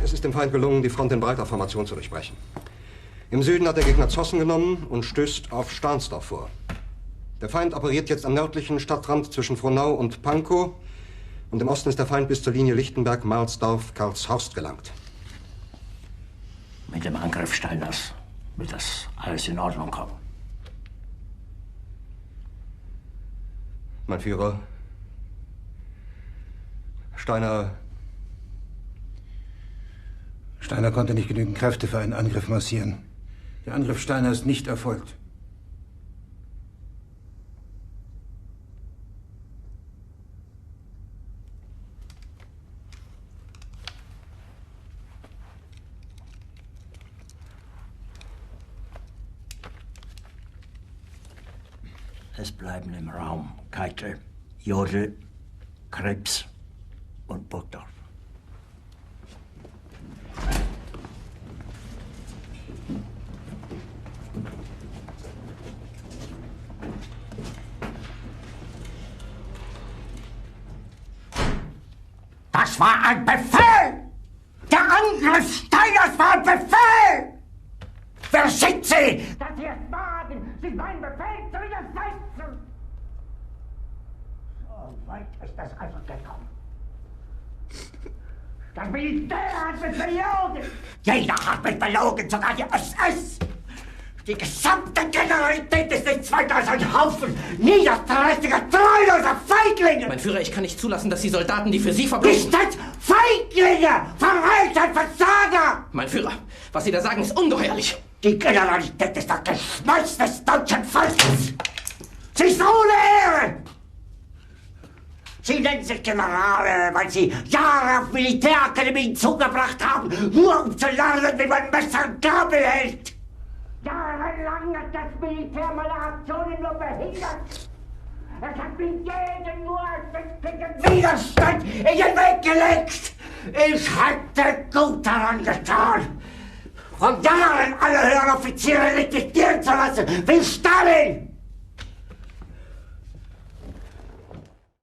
Es ist dem Feind gelungen, die Front in breiter Formation zu durchbrechen. Im Süden hat der Gegner Zossen genommen und stößt auf Stahnsdorf vor. Der Feind operiert jetzt am nördlichen Stadtrand zwischen Frohnau und Pankow. Und im Osten ist der Feind bis zur Linie Lichtenberg-Marsdorf-Karlshorst gelangt. Mit dem Angriff Steiners wird das alles in Ordnung kommen. Mein Führer, Steiner konnte nicht genügend Kräfte für einen Angriff massieren. Der Angriff Steiner ist nicht erfolgt. Es bleiben im Raum Keitel, Jodl, Krebs und Burgdorf. Das war ein Befehl! Der Angriff Steiners war ein Befehl! Wer schickt Sie? Dass Sie es wagen, sich meinen Befehl zu widersetzen! So weit ist das also gekommen. Das Militär hat mich belogen! Jeder hat mich belogen, sogar die SS! Die gesamte Generalität ist nichts weiter als ein Haufen niederträchtiger, treuloser Feiglinge! Mein Führer, ich kann nicht zulassen, dass die Soldaten, die für Sie verbringen... Nicht als Feiglinge! Verreiter, Versager! Mein Führer, was Sie da sagen, ist ungeheuerlich! Die Generalität ist das Geschmeiß des deutschen Volkes! Sie ist ohne Ehre! Sie nennen sich Generale, weil Sie Jahre auf Militärakademien zugebracht haben, nur um zu lernen, wie man Messer und Gabel hält! Jahrelang hat das Militär meine Aktionen nur behindert. Es hat mir jeden nur ersichtlichen Widerstand in den Weg gelegt. Ich hätte gut daran getan, von Jahren alle höheren Offiziere liquidieren zu lassen, wie Stalin.